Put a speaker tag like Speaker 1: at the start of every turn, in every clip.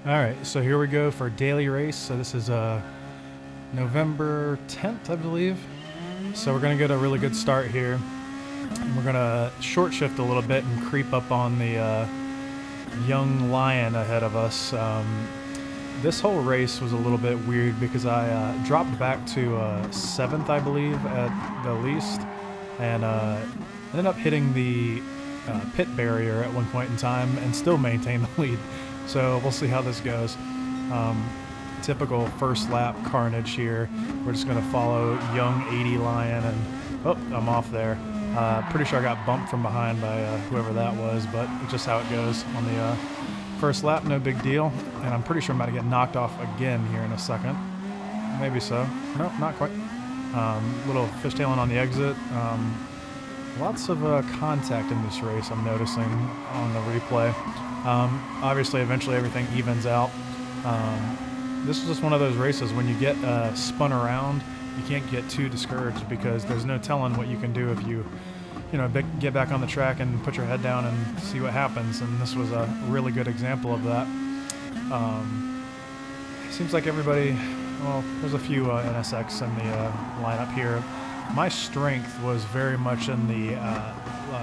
Speaker 1: All right, so here we go for daily race. So this is November 10th, I believe. So we're gonna get a really good start here, and we're gonna short shift a little bit and creep up on the young lion ahead of us. This whole race was a little bit weird because I dropped back to seventh, I believe, at the least, and ended up hitting the pit barrier at one point in time and still maintained the lead. So we'll see how this goes. Typical first lap carnage here. We're just going to follow young 80 Lion, and oh, I'm off there. Pretty sure I got bumped from behind by whoever that was, but it's just how it goes on the first lap. No big deal. And I'm pretty sure I'm about to get knocked off again here in a second. Maybe so. No, not quite. Little fishtailing on the exit. Lots of contact in this race, I'm noticing on the replay. Obviously, eventually everything evens out. This is just one of those races when you get spun around, you can't get too discouraged because there's no telling what you can do if you get back on the track and put your head down and see what happens. And this was a really good example of that. Seems like everybody, well, there's a few NSX in the lineup here. My strength was very much in the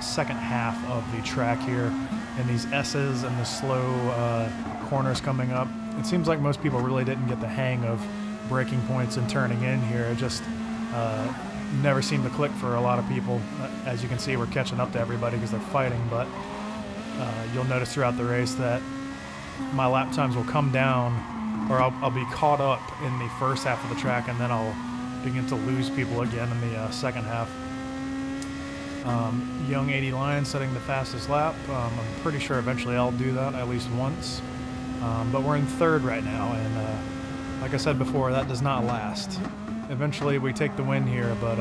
Speaker 1: second half of the track here, and these S's and the slow corners coming up. It seems like most people really didn't get the hang of breaking points and turning in here. It just never seemed to click for a lot of people. As you can see, we're catching up to everybody because they're fighting, but you'll notice throughout the race that my lap times will come down, or I'll be caught up in the first half of the track, and then I'll begin to lose people again in the second half. Young 80 Lion setting the fastest lap. I'm pretty sure eventually I'll do that at least once. But we're in third right now, and like I said before, that does not last. Eventually we take the win here, but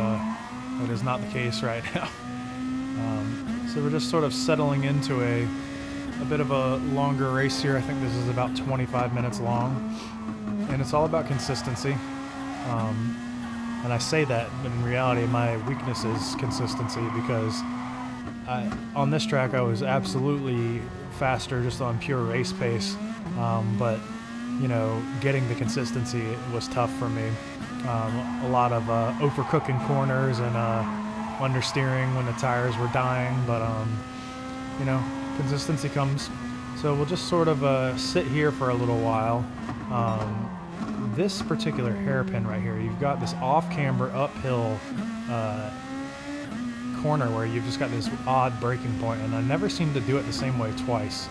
Speaker 1: it is not the case right now. So we're just sort of settling into a bit of a longer race here. I think this is about 25 minutes long, and it's all about consistency. And I say that, but in reality, my weakness is consistency because on this track I was absolutely faster just on pure race pace, but getting the consistency was tough for me. A lot of overcooking corners and understeering when the tires were dying, but consistency comes. So we'll just sort of sit here for a little while. This particular hairpin right here, you've got this off-camber uphill corner where you've just got this odd braking point, and I never seem to do it the same way twice.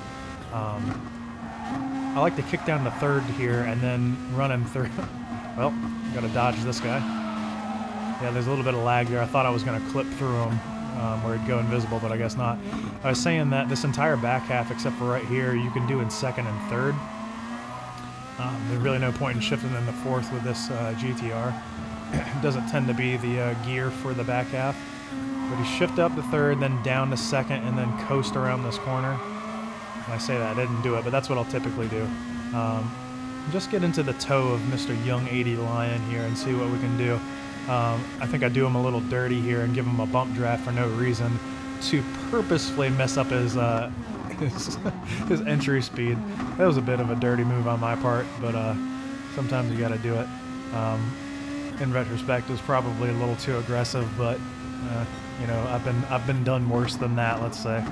Speaker 1: I like to kick down to third here and then run him through. Well, gotta dodge this guy. Yeah, there's a little bit of lag there. I thought I was gonna clip through him where it'd go invisible, but I guess not. I was saying that this entire back half, except for right here, you can do in second and third. There's really no point in shifting in the fourth with this GTR. It doesn't tend to be the gear for the back half. But you shift up to third, then down to second, and then coast around this corner. When I say that, I didn't do it, but that's what I'll typically do. Just get into the toe of Mr. Young 80 Lion here and see what we can do. I think I do him a little dirty here and give him a bump draft for no reason to purposefully mess up his entry speed. That was a bit of a dirty move on my part, but sometimes you got to do it. In retrospect, it was probably a little too aggressive, but I've been done worse than that, let's say.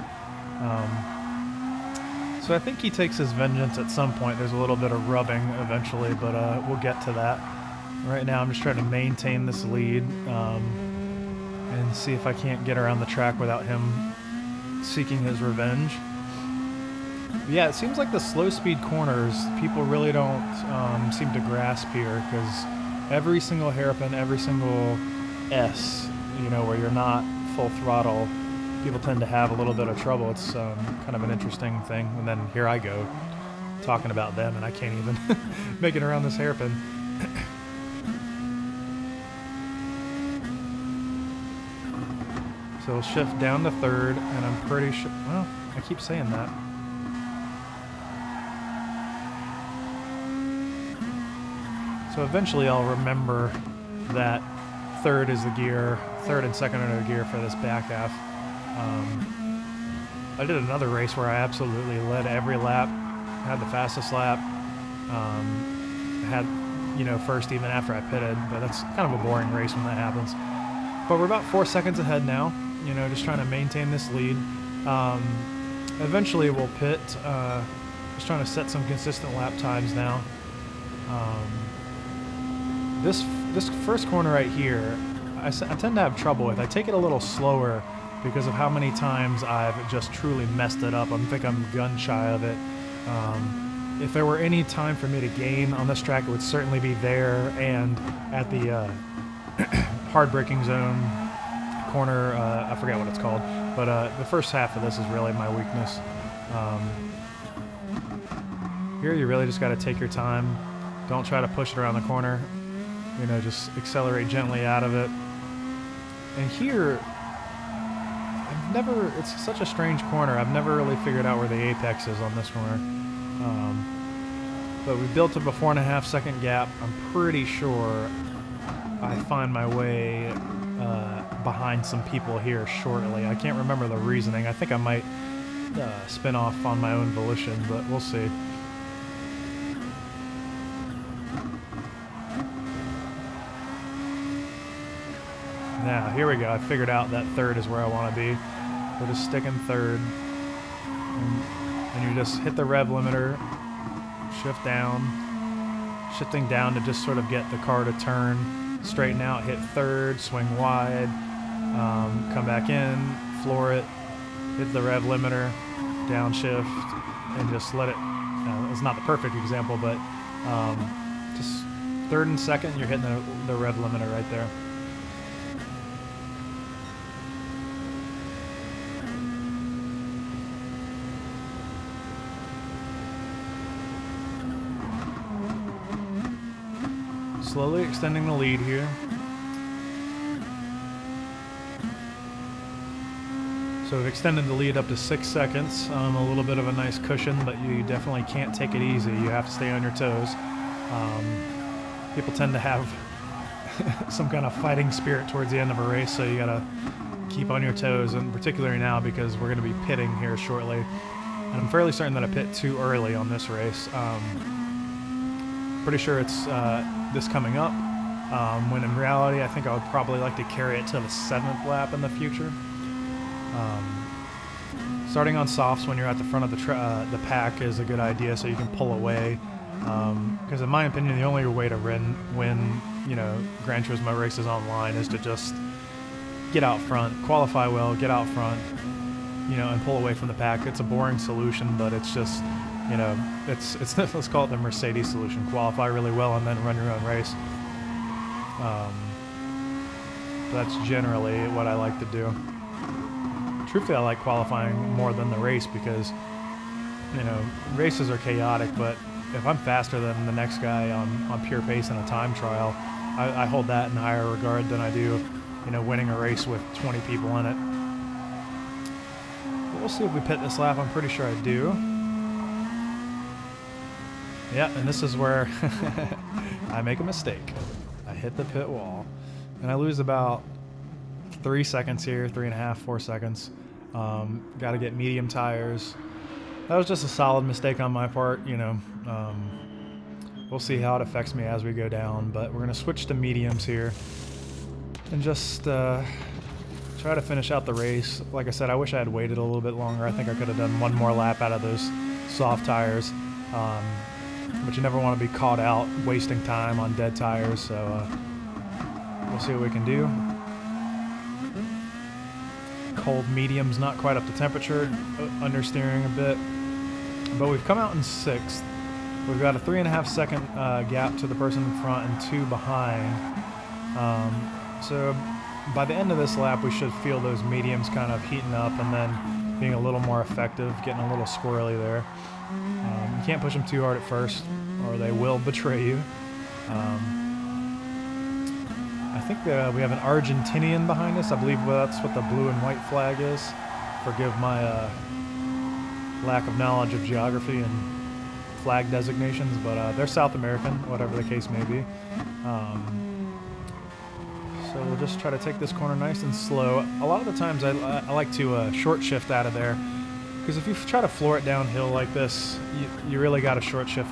Speaker 1: So I think he takes his vengeance at some point. There's a little bit of rubbing eventually, but we'll get to that. Right now, I'm just trying to maintain this lead and see if I can't get around the track without him seeking his revenge. Yeah, it seems like the slow speed corners, people really don't seem to grasp here, because every single hairpin, every single S, where you're not full throttle, people tend to have a little bit of trouble. It's kind of an interesting thing. And then here I go talking about them, and I can't even make it around this hairpin. So we'll shift down to third, and I'm pretty sure, well, I keep saying that. So eventually I'll remember that third is the gear, third and second are the gear for this back half. I did another race where I absolutely led every lap, had the fastest lap, Had, you know, first even after I pitted, but that's kind of a boring race when that happens. But we're about 4 seconds ahead now, you know, just trying to maintain this lead. Eventually we'll pit, just trying to set some consistent lap times now. This first corner right here, I tend to have trouble with. I take it a little slower because of how many times I've just truly messed it up. I think I'm gun shy of it. If there were any time for me to gain on this track, it would certainly be there and at the hard braking zone corner. I forget what it's called, but the first half of this is really my weakness. Here you really just got to take your time. Don't try to push it around the corner. You know, just accelerate gently out of it. And here, it's such a strange corner. I've never really figured out where the apex is on this corner. But we built up a 4.5 second gap. I'm pretty sure I find my way behind some people here shortly. I can't remember the reasoning. I think I might spin off on my own volition, but we'll see. Now, here we go. I figured out that third is where I want to be. We're just sticking third. And you just hit the rev limiter, shift down, shifting down to just sort of get the car to turn, straighten out, hit third, swing wide, come back in, floor it, hit the rev limiter, downshift, and just let it, it's not the perfect example, but just third and second, you're hitting the rev limiter right there. Slowly extending the lead here. So we've extended the lead up to 6 seconds. A little bit of a nice cushion, but you definitely can't take it easy. You have to stay on your toes. People tend to have some kind of fighting spirit towards the end of a race, so you gotta keep on your toes, and particularly now because we're gonna be pitting here shortly. And I'm fairly certain that I pit too early on this race. Pretty sure it's this coming up, when in reality I think I would probably like to carry it to the 7th lap in the future. Starting on softs when you're at the front of the pack is a good idea, so you can pull away, because in my opinion the only way to win you know, Gran Turismo races online is to just get out front, qualify well, get out front, you know, and pull away from the pack. It's a boring solution, but it's just, you know, it's let's call it the Mercedes solution. Qualify really well and then run your own race. That's generally what I like to do. Truthfully, I like qualifying more than the race because, you know, races are chaotic, but if I'm faster than the next guy on pure pace in a time trial, I hold that in higher regard than I do, you know, winning a race with 20 people in it. But we'll see if we pit this lap. I'm pretty sure I do. Yeah, and this is where I make a mistake. I hit the pit wall, and I lose about 3 seconds here, 3.5, 4 seconds. Got to get medium tires. That was just a solid mistake on my part, you know. We'll see how it affects me as we go down, but we're going to switch to mediums here and just try to finish out the race. Like I said, I wish I had waited a little bit longer. I think I could have done one more lap out of those soft tires. But you never want to be caught out wasting time on dead tires, so we'll see what we can do. Cold medium's not quite up to temperature, understeering a bit, but we've come out in 6th. We've got a 3.5 second gap to the person in front and 2 behind. So by the end of this lap, we should feel those mediums kind of heating up and then being a little more effective, getting a little squirrely there. You can't push them too hard at first, or they will betray you. I think we have an Argentinian behind us. I believe that's what the blue and white flag is. Forgive my lack of knowledge of geography and flag designations, but they're South American, whatever the case may be. So we'll just try to take this corner nice and slow. A lot of the times I like to short shift out of there, because if you try to floor it downhill like this, you really got to short shift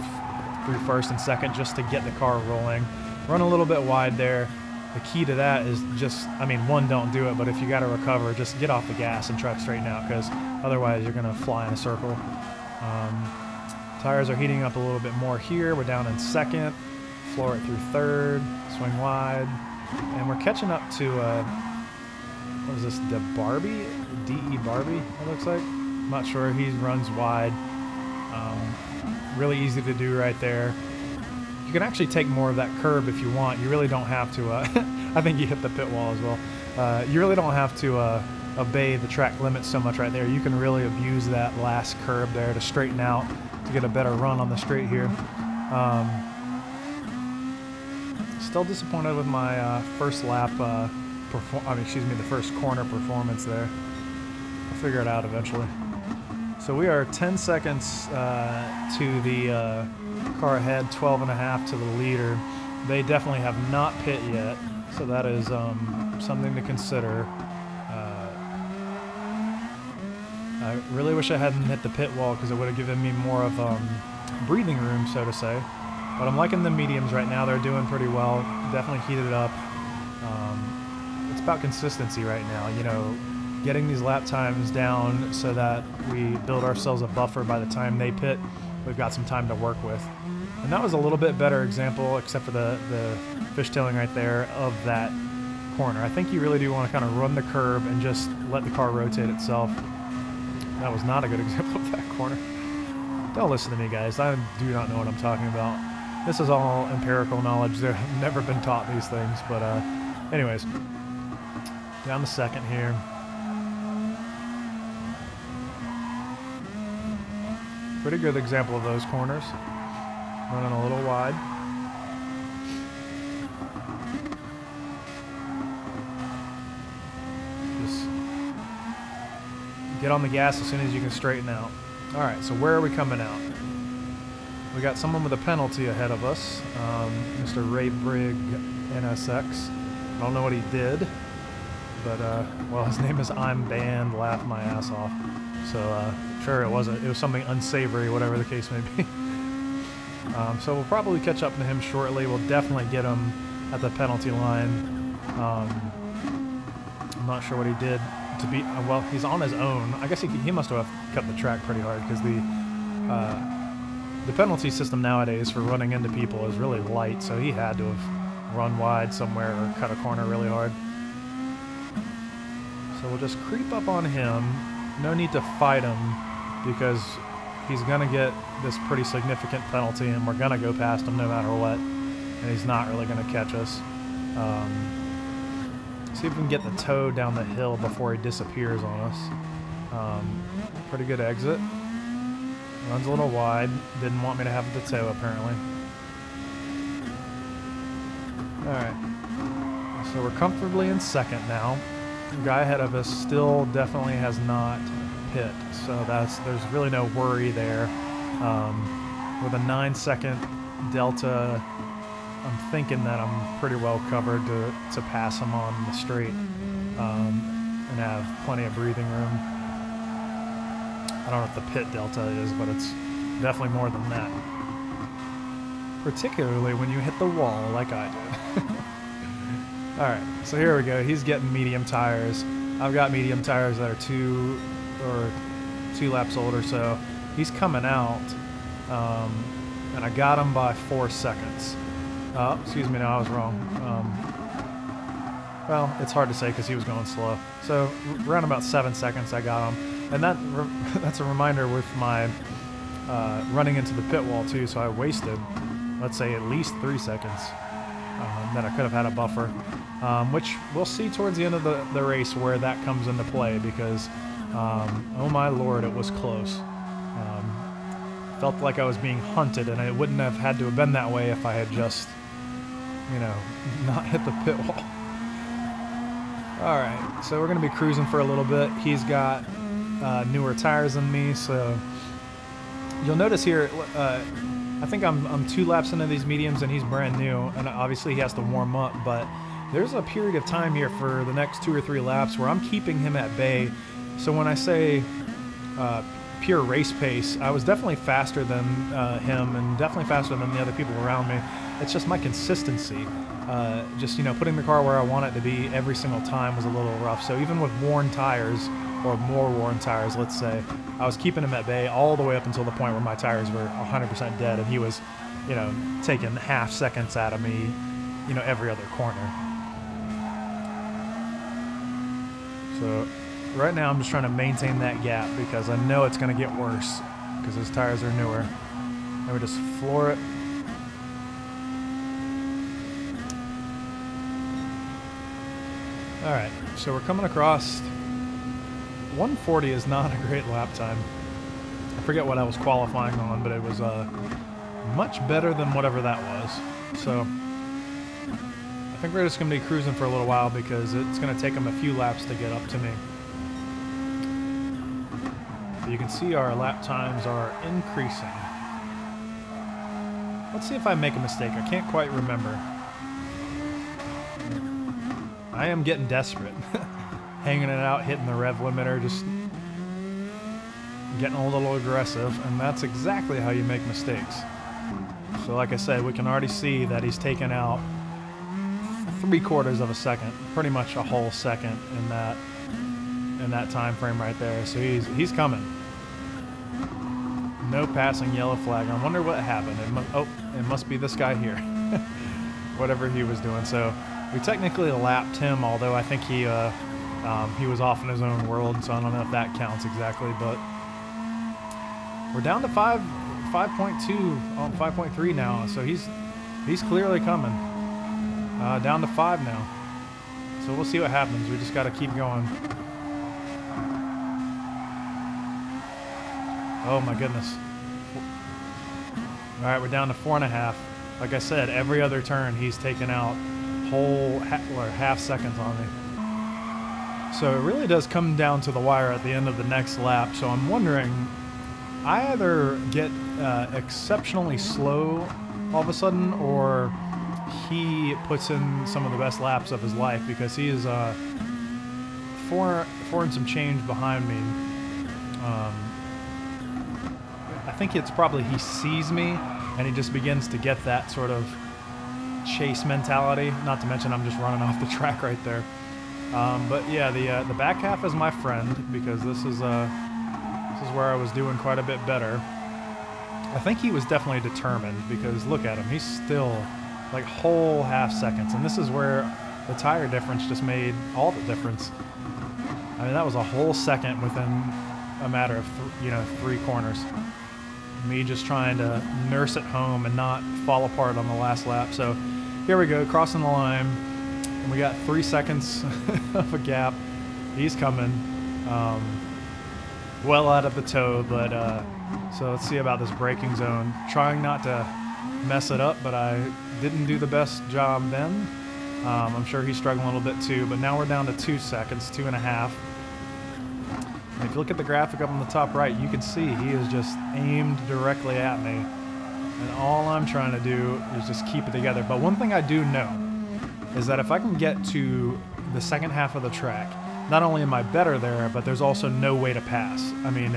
Speaker 1: through first and second just to get the car rolling. Run a little bit wide there. The key to that is just, I mean, one, don't do it, but if you got to recover, just get off the gas and try to straighten out, because otherwise you're going to fly in a circle. Tires are heating up a little bit more here. We're down in second. Floor it through third. Swing wide. And we're catching up to, what is this, the Barbie? DE Barbie, it looks like. I'm not sure. He runs wide. Really easy to do right there. You can actually take more of that curb if you want. You really don't have to. I think you hit the pit wall as well. You really don't have to obey the track limits so much right there. You can really abuse that last curb there to straighten out to get a better run on the straight here. Still disappointed with my first lap. The first corner performance there. I'll figure it out eventually. So we are 10 seconds to the car ahead, 12.5 to the leader. They definitely have not pit yet, so that is something to consider. I really wish I hadn't hit the pit wall because it would have given me more of breathing room, so to say. But I'm liking the mediums right now. They're doing pretty well. Definitely heated up. It's about consistency right now, you know, getting these lap times down so that we build ourselves a buffer by the time they pit. We've got some time to work with. And that was a little bit better example, except for the fishtailing right there, of that corner. I think you really do want to kind of run the curb and just let the car rotate itself. That was not a good example of that corner. Don't listen to me, guys. I do not know what I'm talking about. This is all empirical knowledge. They've never been taught these things. But anyways, down the second here. Pretty good example of those corners. Running a little wide. Just get on the gas as soon as you can straighten out. All right, so where are we coming out? We got someone with a penalty ahead of us, Mr. Ray Brigg NSX. I don't know what he did, but well, his name is I'm Banned, laugh my ass off. So sure, it was something unsavory, whatever the case may be. So we'll probably catch up to him shortly. We'll definitely get him at the penalty line. I'm not sure what he did to be. Well, he's on his own. I guess he must have cut the track pretty hard, because the penalty system nowadays for running into people is really light. So he had to have run wide somewhere or cut a corner really hard. So we'll just creep up on him. No need to fight him, because he's going to get this pretty significant penalty, and we're going to go past him no matter what, and he's not really going to catch us. See if we can get the toe down the hill before he disappears on us. Pretty good exit. Runs a little wide. Didn't want me to have the toe, apparently. Alright. So we're comfortably in second now. The guy ahead of us still definitely has not pit, so there's really no worry there. With a 9-second delta, I'm thinking that I'm pretty well covered to pass him on the straight, and have plenty of breathing room. I don't know what the pit delta is, but it's definitely more than that. Particularly when you hit the wall like I did. Alright, so here we go. He's getting medium tires. I've got medium tires that are two laps old or so. He's coming out, and I got him by 4 seconds. Oh, excuse me, no, I was wrong. Well, it's hard to say because he was going slow. So around about 7 seconds I got him. And that's a reminder with my running into the pit wall too, so I wasted, let's say, at least 3 seconds that I could have had a buffer, which we'll see towards the end of the race where that comes into play, because oh my lord, it was close. Felt like I was being hunted, and it wouldn't have had to have been that way if I had just, you know, not hit the pit wall. Alright, so we're going to be cruising for a little bit. He's got newer tires than me, so you'll notice here, I think I'm 2 laps into these mediums and he's brand new, and obviously he has to warm up, but there's a period of time here for the next 2 or 3 laps where I'm keeping him at bay. So when I say pure race pace, I was definitely faster than him, and definitely faster than the other people around me. It's just my consistency. Just, you know, putting the car where I want it to be every single time was a little rough. So even with worn tires, or more worn tires, let's say, I was keeping him at bay all the way up until the point where my tires were 100% dead, and he was, you know, taking half seconds out of me, you know, every other corner. So right now I'm just trying to maintain that gap because I know it's going to get worse because his tires are newer. And we just floor it. All right, so we're coming across. 140 is not a great lap time. I forget what I was qualifying on, but it was much better than whatever that was. So I think we're just going to be cruising for a little while because it's going to take them a few laps to get up to me. But you can see our lap times are increasing. Let's see if I make a mistake. I can't quite remember. I am getting desperate. Hanging it out, hitting the rev limiter, just getting a little aggressive, and that's exactly how you make mistakes. So like I said, we can already see that he's taken out 3/4 of a second, pretty much a whole second in that time frame right there. So he's coming. No passing, yellow flag. I wonder what happened. It must be this guy here. Whatever he was doing. So we technically lapped him, although I think he was off in his own world, so I don't know if that counts exactly, but we're down to 5.2 on 5.3 now, so he's clearly coming. Down to 5 now. So we'll see what happens. We just got to keep going. Oh my goodness. All right, we're down to 4.5. Like I said, every other turn he's taken out whole half seconds on me. So it really does come down to the wire at the end of the next lap. So I'm wondering, I either get exceptionally slow all of a sudden, or he puts in some of the best laps of his life, because he is four and some change behind me. I think it's probably he sees me and he just begins to get that sort of chase mentality. Not to mention I'm just running off the track right there. But yeah, the back half is my friend, because this is where I was doing quite a bit better. I think he was definitely determined, because look at him, he's still like whole half seconds, and this is where the tire difference just made all the difference. I mean, that was a whole second within a matter of 3 corners. Me just trying to nurse it home and not fall apart on the last lap. So here we go, crossing the line, and we got 3 seconds of a gap. He's coming, well out of the toe, but so let's see about this braking zone. Trying not to mess it up, but I didn't do the best job then. I'm sure he's struggling a little bit too, but now we're down to 2 seconds, 2.5. And if you look at the graphic up on the top right, you can see he is just aimed directly at me. And all I'm trying to do is just keep it together. But one thing I do know is that if I can get to the second half of the track, not only am I better there, but there's also no way to pass. I mean,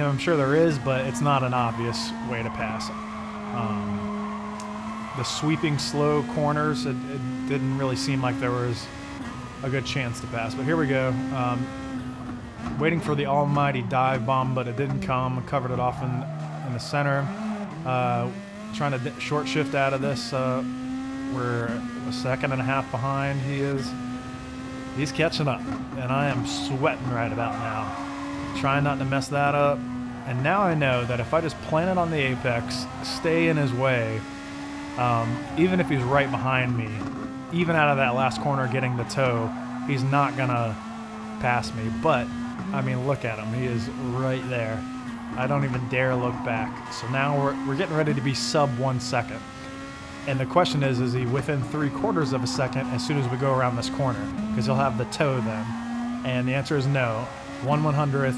Speaker 1: I'm sure there is, but it's not an obvious way to pass. The sweeping slow corners, it didn't really seem like there was a good chance to pass. But here we go. Waiting for the almighty dive bomb, but it didn't come. Covered it off in the center. Trying to short shift out of this. We're a 1.5 seconds behind. He's catching up, and I am sweating right about now. Trying not to mess that up. And now I know that if I just plant it on the apex, stay in his way, even if he's right behind me, even out of that last corner getting the toe, he's not gonna pass me. But I mean, look at him, he is right there. I don't even dare look back. So now we're getting ready to be sub 1 second. And the question is he within 3/4 of a second as soon as we go around this corner? Because he'll have the toe then. And the answer is no. 1/100th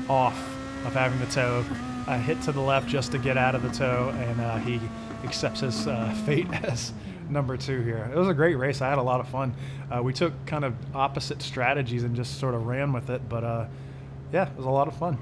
Speaker 1: off of having the toe. I hit to the left just to get out of the toe, and he accepts his fate as number 2 here. It was a great race. I had a lot of fun. We took kind of opposite strategies and just sort of ran with it, but yeah, it was a lot of fun.